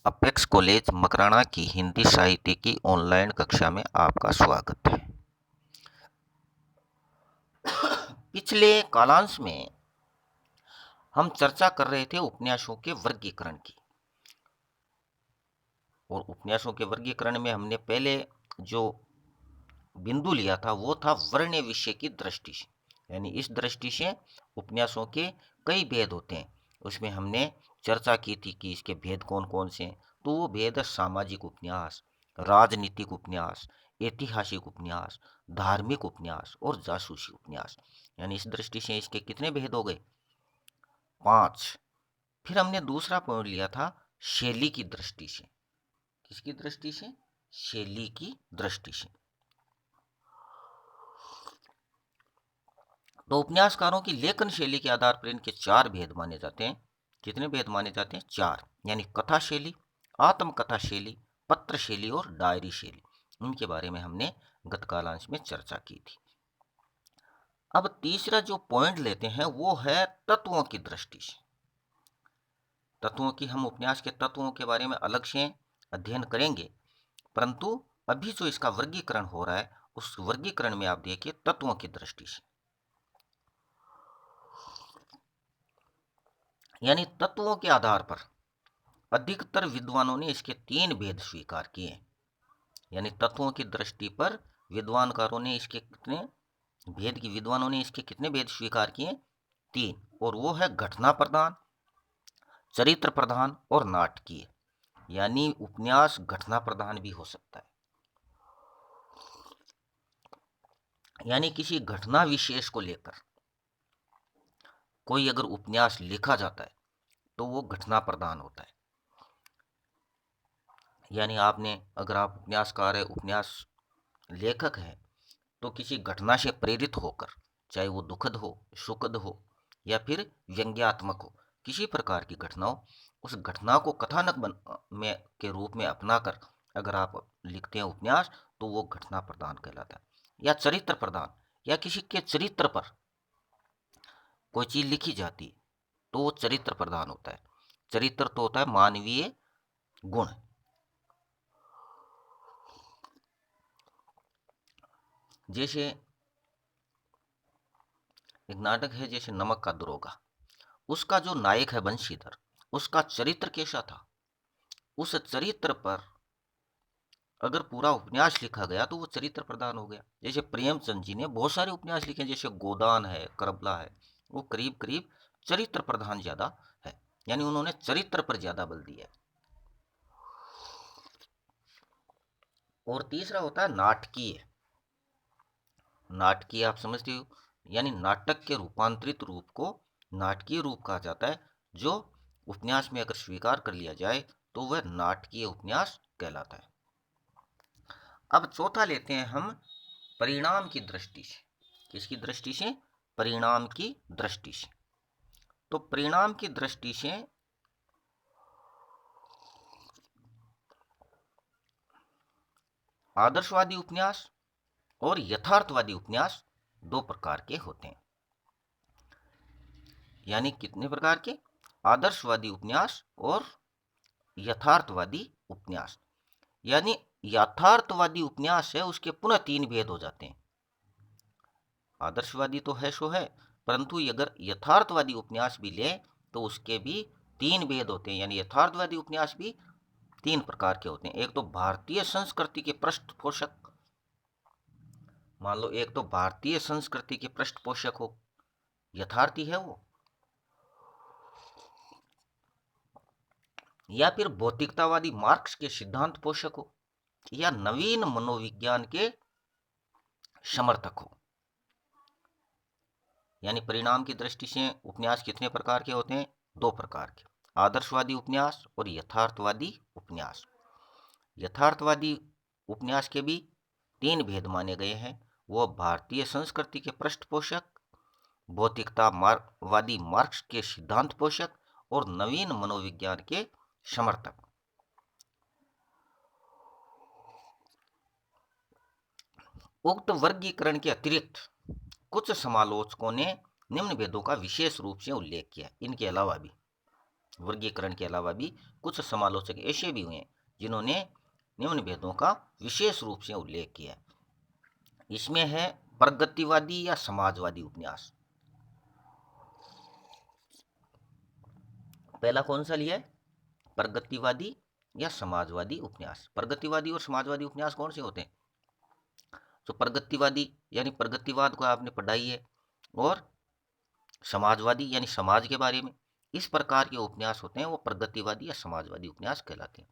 Apex college Makrana की हिंदी साहित्य की ऑनलाइन कक्षा में आपका स्वागत है। पिछले कालांश में हम चर्चा कर रहे थे उपन्यासों के वर्गीकरण की, और उपन्यासों के वर्गीकरण में हमने पहले जो बिंदु लिया था वो था वर्ण विषय की दृष्टि से, यानी इस दृष्टि से उपन्यासों के कई भेद होते हैं। उसमें हमने चर्चा की थी कि इसके भेद कौन कौन से हैं। तो वो भेद है सामाजिक उपन्यास, राजनीतिक उपन्यास, ऐतिहासिक उपन्यास, धार्मिक उपन्यास और जासूसी उपन्यास। यानी इस दृष्टि से इसके कितने भेद हो गए? 5। फिर हमने दूसरा पॉइंट लिया था शैली की दृष्टि से। किसकी दृष्टि से? शैली की दृष्टि से। तो उपन्यासकारों की लेखन शैली के आधार पर इनके 4 भेद माने जाते हैं। कितने भेद माने जाते हैं? 4। यानी कथा शैली, आत्मकथा शैली, पत्र शैली और डायरी शैली। इनके बारे में हमने गत कालांश में चर्चा की थी। अब तीसरा जो पॉइंट लेते हैं वो है तत्वों की दृष्टि से। तत्वों की, हम उपन्यास के तत्वों के बारे में अलग से अध्ययन करेंगे, परंतु अभी जो इसका वर्गीकरण हो रहा है उस वर्गीकरण में आप देखिए तत्वों की दृष्टि से। यानी तत्वों के आधार पर अधिकतर विद्वानों ने इसके 3 भेद स्वीकार किए। यानी तत्वों की दृष्टि पर विद्वानकारों ने इसके कितने भेद की विद्वानों ने इसके कितने भेद स्वीकार किए? 3। और वो है घटना प्रधान, चरित्र प्रधान और नाटकीय। यानी उपन्यास घटना प्रधान भी हो सकता है। यानी किसी घटना विशेष को लेकर कोई अगर उपन्यास लिखा जाता है तो वो घटना प्रधान होता है। यानी आपने, अगर आप उपन्यासकार है, उपन्यास लेखक है, तो किसी घटना से प्रेरित होकर, चाहे वो दुखद हो, सुखद हो या फिर व्यंग्यात्मक हो, किसी प्रकार की घटना हो, उस घटना को कथानक में के रूप में अपनाकर अगर आप लिखते हैं उपन्यास तो वो घटना प्रधान कहलाता है। या चरित्र प्रधान, या किसी के चरित्र पर कोई चीज लिखी जाती है तो वो चरित्र प्रधान होता है। चरित्र तो होता है मानवीय गुण। जैसे एक नाटक है, जैसे नमक का दरोगा, उसका जो नायक है बंशीधर, उसका चरित्र कैसा था? उस चरित्र पर अगर पूरा उपन्यास लिखा गया तो वो चरित्र प्रधान हो गया। जैसे प्रेमचंद जी ने बहुत सारे उपन्यास लिखे, जैसे गोदान है, करबला है, वो करीब करीब चरित्र प्रधान ज्यादा है। यानी उन्होंने चरित्र पर ज्यादा बल दिया है। और तीसरा होता है नाटकीय। नाटकीय आप समझते हो, यानी नाटक के रूपांतरित रूप को नाटकीय रूप कहा जाता है। जो उपन्यास में अगर स्वीकार कर लिया जाए तो वह नाटकीय उपन्यास कहलाता है। अब चौथा लेते हैं हम परिणाम की दृष्टि से। किसकी दृष्टि से? परिणाम की दृष्टि से। तो परिणाम की दृष्टि से आदर्शवादी उपन्यास और यथार्थवादी उपन्यास 2 प्रकार के होते हैं। यानी कितने प्रकार के? आदर्शवादी उपन्यास और यथार्थवादी उपन्यास। यानी यथार्थवादी उपन्यास है उसके पुनः 3 भेद हो जाते हैं। आदर्शवादी तो है सो है, परंतु अगर यथार्थवादी उपन्यास भी ले तो उसके भी 3 भेद होते हैं। यानी यथार्थवादी उपन्यास भी 3 प्रकार के होते हैं। एक तो भारतीय संस्कृति के पृष्ठपोषक, मान लो एक तो भारतीय संस्कृति के पृष्ठपोषक हो, यथार्थी है वो, या फिर भौतिकतावादी मार्क्स के सिद्धांत पोषक हो, या नवीन मनोविज्ञान के समर्थक हो। यानी परिणाम की दृष्टि से उपन्यास कितने प्रकार के होते हैं? 2 प्रकार के, आदर्शवादी उपन्यास और यथार्थवादी उपन्यास। यथार्थवादी उपन्यास के भी 3 भेद माने गए हैं। वो भारतीय संस्कृति के पृष्ठपोषक, भौतिकतावादी मार्क्स के सिद्धांत पोषक और नवीन मनोविज्ञान के समर्थक। उक्त वर्गीकरण के अतिरिक्त कुछ समालोचकों ने निम्न भेदों का विशेष रूप से उल्लेख किया, इनके अलावा भी। वर्गीकरण के अलावा भी कुछ समालोचक ऐसे भी हुए हैं जिन्होंने निम्न भेदों का विशेष रूप से उल्लेख किया है। इसमें है प्रगतिवादी या समाजवादी उपन्यास। पहला कौन सा लिया है? प्रगतिवादी या समाजवादी उपन्यास। प्रगतिवादी और समाजवादी उपन्यास कौन से होते हैं? तो प्रगतिवादी यानी प्रगतिवाद को आपने पढ़ाई है, और समाजवादी यानी समाज के बारे में इस प्रकार के उपन्यास होते हैं वो प्रगतिवादी या समाजवादी उपन्यास कहलाते हैं।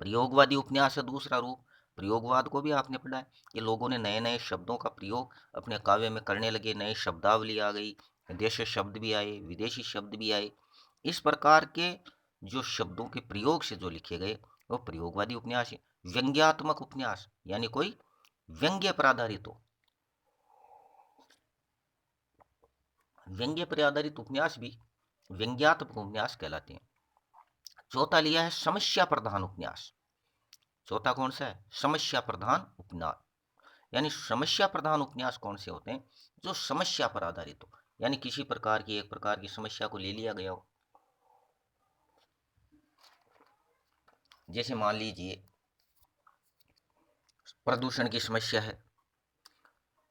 प्रयोगवादी उपन्यास है दूसरा रूप। प्रयोगवाद को भी आपने पढ़ा है कि लोगों ने नए नए शब्दों का प्रयोग अपने काव्य में करने लगे, नए शब्दावली आ गई, देशी शब्द भी आए, विदेशी शब्द भी आए। इस प्रकार के जो शब्दों के प्रयोग से जो लिखे गए वो प्रयोगवादी उपन्यास है। व्यंग्यात्मक उपन्यास यानी कोई व्यंग्य पर आधारित हो, व्यंग्य पर आधारित उपन्यास भी व्यंग्यात्मक उपन्यास कहलाते हैं। चौथा लिया है समस्या प्रधान उपन्यास। चौथा कौन सा है? समस्या प्रधान उपन्यास। यानी समस्या प्रधान उपन्यास कौन से होते हैं? जो समस्या पर आधारित हो, यानी किसी प्रकार की एक प्रकार की समस्या को ले लिया गया हो। जैसे मान लीजिए प्रदूषण की समस्या है,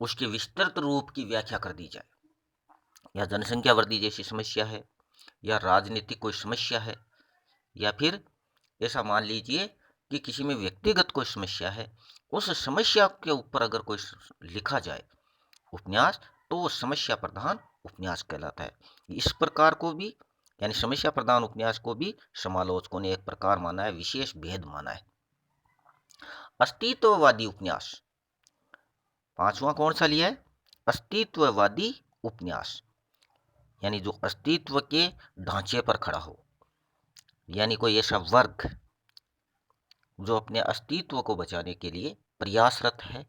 उसके विस्तृत रूप की व्याख्या कर दी जाए, या जनसंख्या वृद्धि जैसी समस्या है, या राजनीतिक कोई समस्या है, या फिर ऐसा मान लीजिए कि किसी में व्यक्तिगत कोई समस्या है, उस समस्या के ऊपर अगर कोई लिखा जाए उपन्यास तो वो समस्या प्रधान उपन्यास कहलाता है। इस प्रकार को भी यानी समस्या प्रधान उपन्यास को भी समालोचकों ने एक प्रकार माना है, विशेष भेद माना है। अस्तित्ववादी उपन्यास, पांचवा कौन सा लिया है? अस्तित्ववादी उपन्यास, यानी जो अस्तित्व के ढांचे पर खड़ा हो, यानी कोई ऐसा वर्ग जो अपने अस्तित्व को बचाने के लिए प्रयासरत है,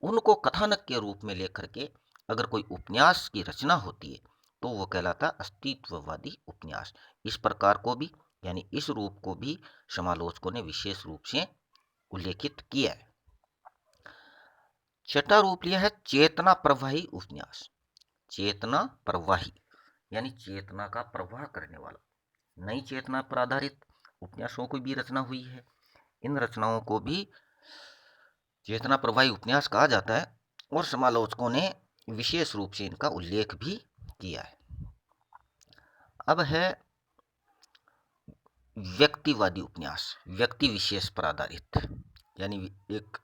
उनको कथानक के रूप में लेकर के अगर कोई उपन्यास की रचना होती है तो वो कहलाता है अस्तित्ववादी उपन्यास। इस प्रकार को भी यानी इस रूप को भी समालोचकों ने विशेष रूप से उल्लेखित किया है। छठा रूप लिया है चेतना प्रवाही उपन्यास। चेतना प्रवाही यानी चेतना का प्रवाह करने वाला, नई चेतना पर आधारित उपन्यासों की भी रचना हुई है। इन रचनाओं को भी चेतना प्रवाही उपन्यास कहा जाता है, और समालोचकों ने विशेष रूप से इनका उल्लेख भी किया है। अब है व्यक्तिवादी उपन्यास, व्यक्ति विशेष पर आधारित, यानी एक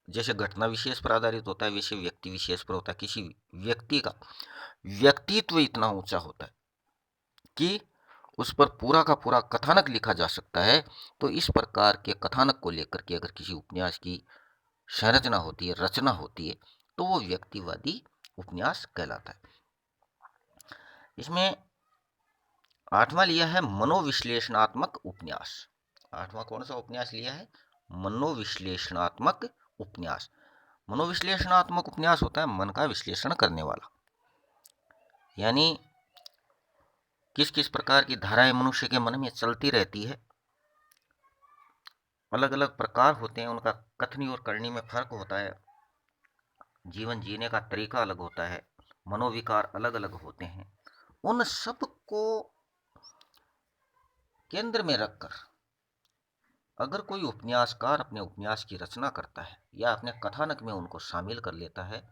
जैसे घटना विशेष पर आधारित होता है वैसे व्यक्ति विशेष पर होता है। किसी व्यक्ति का व्यक्तित्व इतना ऊंचा होता है कि उस पर पूरा का पूरा कथानक लिखा जा सकता है। तो इस प्रकार के कथानक को लेकर के अगर किसी उपन्यास की संरचना होती है, रचना होती है, तो वो व्यक्तिवादी उपन्यास कहलाता है। इसमें आठवां लिया है मनोविश्लेषणात्मक उपन्यास। आठवां कौन सा उपन्यास लिया है? मनोविश्लेषणात्मक उपन्यास। मनोविश्लेषणात्मक उपन्यास होता है मन का विश्लेषण करने वाला, यानी किस किस प्रकार की धाराएं मनुष्य के मन में चलती रहती है, अलग अलग प्रकार होते हैं, उनका कथनी और करनी में फर्क होता है, जीवन जीने का तरीका अलग होता है, मनोविकार अलग अलग होते हैं। उन सब को केंद्र में रखकर अगर कोई उपन्यासकार अपने उपन्यास की रचना करता है या अपने कथानक में उनको शामिल कर लेता है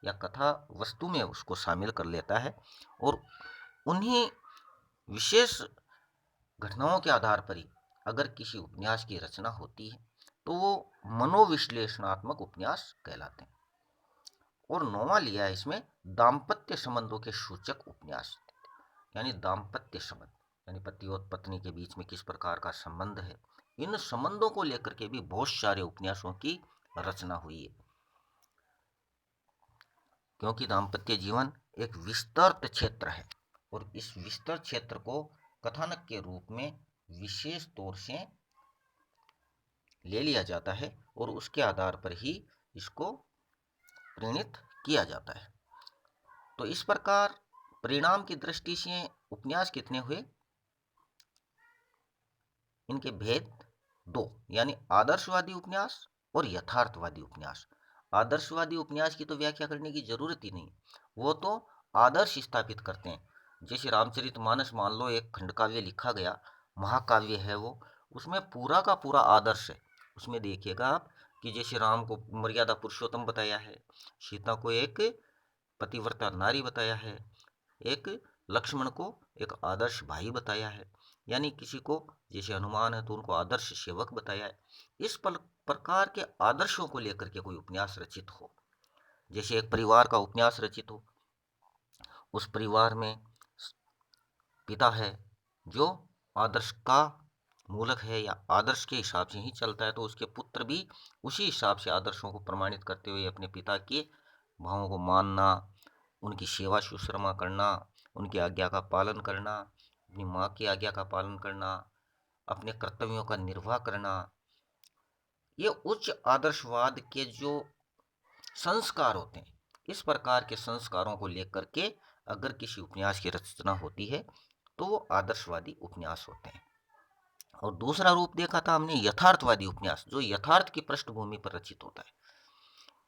या कथा वस्तु में उसको शामिल कर लेता है, और उन्हीं विशेष घटनाओं के आधार पर ही अगर किसी उपन्यास की रचना होती है तो वो मनोविश्लेषणात्मक उपन्यास कहलाते हैं। और नौवां लिया है इसमें दाम्पत्य संबंधों के सूचक उपन्यास, यानी दाम्पत्य संबंध यानी पति और पत्नी के बीच में किस प्रकार का संबंध है, इन संबंधों को लेकर के भी बहुत सारे उपन्यासों की रचना हुई है। क्योंकि दाम्पत्य जीवन एक विस्तृत क्षेत्र है, और इस विस्तृत क्षेत्र को कथानक के रूप में विशेष तौर से ले लिया जाता है, और उसके आधार पर ही इसको प्रेरित किया जाता है। तो इस प्रकार परिणाम की दृष्टि से उपन्यास कितने हुए? इनके भेद दो, यानी आदर्शवादी उपन्यास और यथार्थवादी उपन्यास। आदर्शवादी उपन्यास की तो व्याख्या करने की जरूरत ही नहीं, वो तो आदर्श स्थापित करते हैं, जैसे रामचरितमानस मान लो एक खंड काव्य लिखा गया, महाकाव्य है वो, उसमें पूरा का पूरा आदर्श है। उसमें देखिएगा आप कि जैसे राम को मर्यादा पुरुषोत्तम बताया है, सीता को एक पतिव्रता नारी बताया है, एक लक्ष्मण को एक आदर्श भाई बताया है, यानी किसी को जैसे हनुमान है तो उनको आदर्श सेवक बताया है। इस प्रकार के आदर्शों को लेकर के कोई उपन्यास रचित हो, जैसे एक परिवार का उपन्यास रचित हो, उस परिवार में पिता है जो आदर्श का मूलक है या आदर्श के हिसाब से ही चलता है, तो उसके पुत्र भी उसी हिसाब से आदर्शों को प्रमाणित करते हुए अपने पिता के भावों को मानना, उनकी सेवा शुश्रूषा करना, उनकी आज्ञा का पालन करना, अपनी माँ की आज्ञा का पालन करना, अपने कर्तव्यों का निर्वाह करना, ये उच्च आदर्शवाद के जो संस्कार होते हैं, इस प्रकार के संस्कारों को लेकर के अगर किसी उपन्यास की रचना होती है तो वो आदर्शवादी उपन्यास होते हैं। और दूसरा रूप देखा था हमने यथार्थवादी उपन्यास, जो यथार्थ की पृष्ठभूमि पर रचित होता है।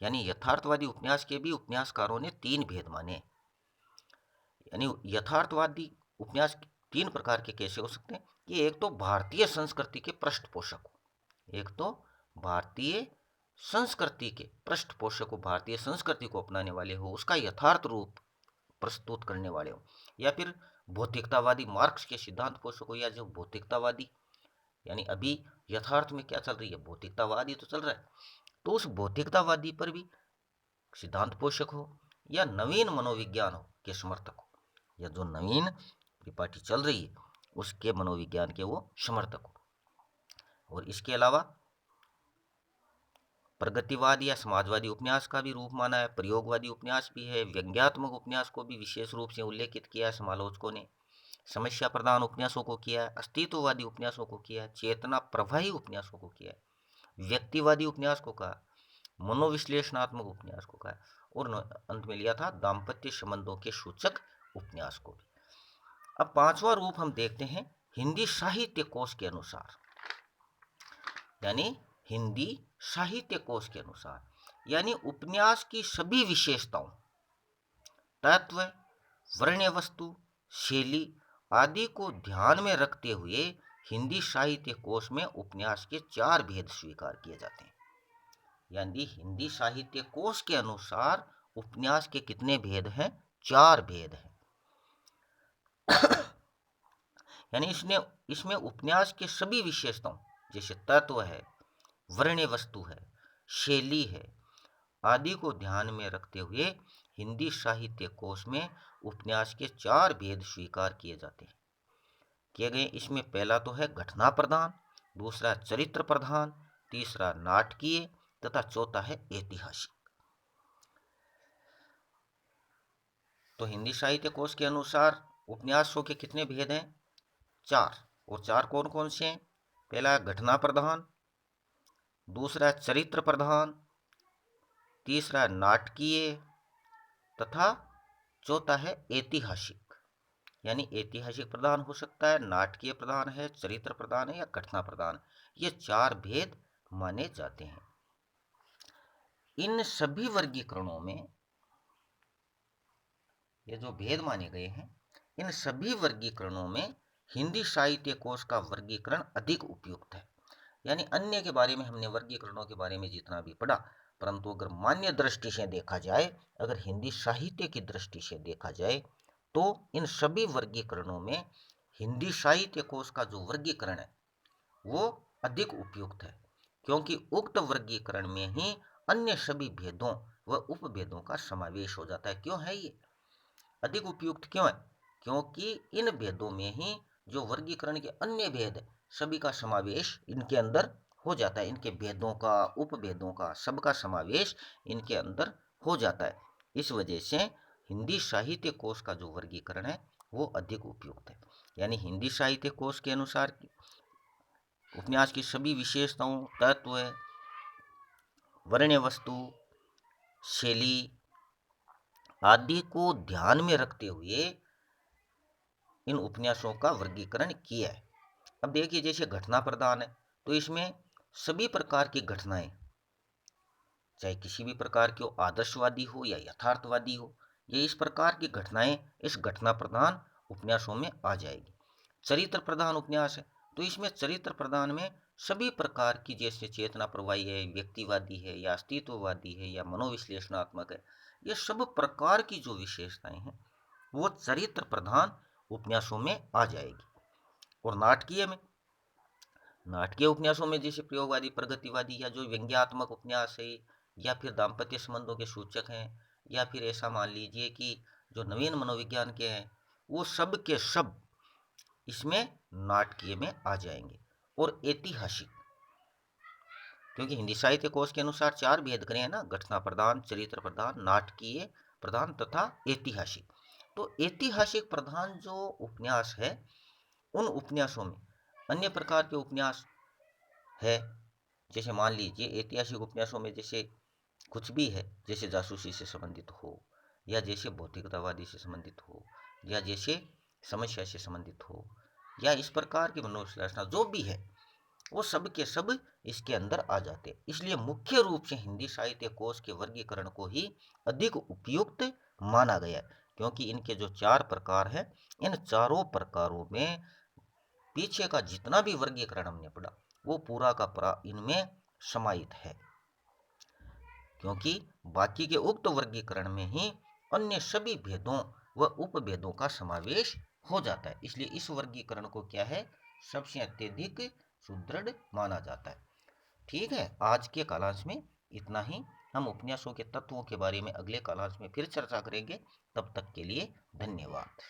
यानी यथार्थवादी उपन्यास के भी उपन्यासकारों ने तीन भेद माने। यानी यथार्थवादी उपन्यास तीन प्रकार के कैसे हो सकते हैं कि एक तो भारतीय संस्कृति के पृष्ठपोषक हो, एक तो भारतीय संस्कृति के पृष्ठपोषक हो, भारतीय संस्कृति को अपनाने वाले हो, उसका यथार्थ रूप प्रस्तुत करने वाले हो, या फिर भौतिकतावादी मार्क्स के सिद्धांत पोषक हो, या जो भौतिकतावादी यानी अभी यथार्थ में क्या चल रही है, भौतिकतावाद ही तो चल रहा है, तो उस भौतिकतावादी पर भी सिद्धांत पोषक हो, या नवीन मनोविज्ञान हो के समर्थक हो, या जो नवीन परिपाटी चल रही है उसके मनोविज्ञान के वो समर्थक हो। और इसके अलावा प्रगतिवादी या समाजवादी उपन्यास का भी रूप माना है, प्रयोगवादी उपन्यास भी है, व्यंग्यात्मक उपन्यास को भी विशेष रूप से उल्लेखित किया है समालोचकों ने, समस्या प्रधान उपन्यासों को किया है, अस्तित्ववादी उपन्यासों को किया है, चेतना प्रवाही उपन्यासों को किया है, व्यक्तिवादी उपन्यास को कहा, मनोविश्लेषणात्मक उपन्यास को कहा, और अंत में लिया था दाम्पत्य संबंधों के सूचक उपन्यास को भी। अब पांचवा रूप हम देखते हैं हिंदी साहित्य कोश के अनुसार, यानी हिंदी साहित्य कोश के अनुसार, यानी उपन्यास की सभी विशेषताओं, तत्व, वर्ण्य वस्तु, शैली आदि को ध्यान में रखते हुए हिंदी साहित्य कोश में उपन्यास के चार भेद स्वीकार किए जाते हैं। यानी हिंदी साहित्य कोश के अनुसार उपन्यास के कितने भेद हैं, चार भेद हैं। यानी इसमें उपन्यास के सभी विशेषताओं जैसे तत्व है, वर्ण्य वस्तु है, शैली है आदि को ध्यान में रखते हुए हिंदी साहित्य कोश में उपन्यास के चार भेद स्वीकार किए जाते हैं, किए गए। इसमें पहला तो है घटना प्रधान, दूसरा चरित्र प्रधान, तीसरा नाटकीय तथा चौथा है ऐतिहासिक। तो हिंदी साहित्य कोश के अनुसार उपन्यासों के कितने भेद हैं, चार। और चार कौन कौन से हैं, पहला घटना प्रधान, दूसरा चरित्र प्रधान, तीसरा नाटकीय तथा चौथा है ऐतिहासिक। यानी ऐतिहासिक प्रधान हो सकता है, नाटकीय प्रधान है, चरित्र प्रधान है या घटना प्रधान, ये चार भेद माने जाते हैं। इन सभी वर्गीकरणों में ये जो भेद माने गए हैं, इन सभी वर्गीकरणों में हिंदी साहित्य कोश का वर्गीकरण अधिक उपयुक्त है। यानी अन्य के बारे में हमने वर्गीकरणों के बारे में जितना भी पढ़ा, परंतु अगर मान्य दृष्टि से देखा जाए, अगर हिंदी साहित्य की दृष्टि से देखा जाए, तो इन सभी वर्गीकरणों में हिंदी साहित्य कोश का जो वर्गीकरण है वो अधिक उपयुक्त है, क्योंकि उक्त वर्गीकरण में ही अन्य सभी भेदों व उपभेदों का समावेश हो जाता है। क्यों है ये अधिक उपयुक्त, क्यों है, क्योंकि इन भेदों में ही जो वर्गीकरण के अन्य भेद है सभी का समावेश इनके अंदर हो जाता है, इनके भेदों का, उपभेदों का, सबका समावेश इनके अंदर हो जाता है। इस वजह से हिंदी साहित्य कोश का जो वर्गीकरण है वो अधिक उपयुक्त है। यानी हिंदी साहित्य कोश के अनुसार उपन्यास की सभी विशेषताओं, तत्व, वर्ण्य वस्तु, शैली आदि को ध्यान में रखते हुए इन उपन्यासों का वर्गीकरण किया है। अब देखिए जैसे घटना प्रधान है तो इसमें सभी प्रकार की घटनाएं, चाहे किसी भी प्रकार की हो, आदर्शवादी हो या यथार्थवादी हो, ये इस प्रकार की घटनाएं इस घटना प्रधान उपन्यासों में आ जाएगी। चरित्र प्रधान उपन्यास है, तो इसमें चरित्र प्रधान में सभी प्रकार की, जैसे चेतना प्रवाही है, व्यक्तिवादी है, या अस्तित्ववादी है, या मनोविश्लेषणात्मक है, ये सब प्रकार की जो विशेषताएं हैं वो चरित्र प्रधान उपन्यासों में आ जाएगी। और नाटकीय उपन्यासों में जैसे प्रयोगवादी, प्रगतिवादी, या जो व्यंग्यात्मक उपन्यास है, या फिर दाम्पत्य संबंधों के सूचक हैं, या फिर ऐसा मान लीजिए कि जो नवीन मनोविज्ञान के हैं, वो सब के सब इसमें नाटकीय में आ जाएंगे। और ऐतिहासिक, क्योंकि हिंदी साहित्य कोश के अनुसार 4 भेद करें हैं ना, घटना प्रधान, चरित्र प्रधान, नाटकीय प्रधान तथा ऐतिहासिक। तो ऐतिहासिक प्रधान जो उपन्यास है, उन उपन्यासों में अन्य प्रकार के उपन्यास है, जैसे मान लीजिए ऐतिहासिक उपन्यासों में जैसे कुछ भी है, जैसे जासूसी से संबंधित हो, या जैसे भौतिकतावादी से संबंधित हो, या जैसे समस्या से संबंधित हो, या इस प्रकार की मनोविश्लेषण जो भी है, वो सब के सब इसके अंदर आ जाते हैं। इसलिए मुख्य रूप से हिंदी साहित्य कोश के वर्गीकरण को ही अधिक उपयुक्त माना गया है, क्योंकि इनके जो 4 प्रकार हैं, इन चारों प्रकारों में पीछे का जितना भी वर्गीकरण हमने पढ़ा वो पूरा का पूरा इनमें समाहित है, क्योंकि बाकी के उक्त वर्गीकरण में ही अन्य सभी भेदों व उपभेदों का समावेश हो जाता है। इसलिए इस वर्गीकरण को क्या है, सबसे अत्यधिक सुदृढ़ माना जाता है। ठीक है, आज के कालांश में इतना ही। हम उपन्यासों के तत्वों के बारे में अगले कालांश में फिर चर्चा करेंगे। तब तक के लिए धन्यवाद।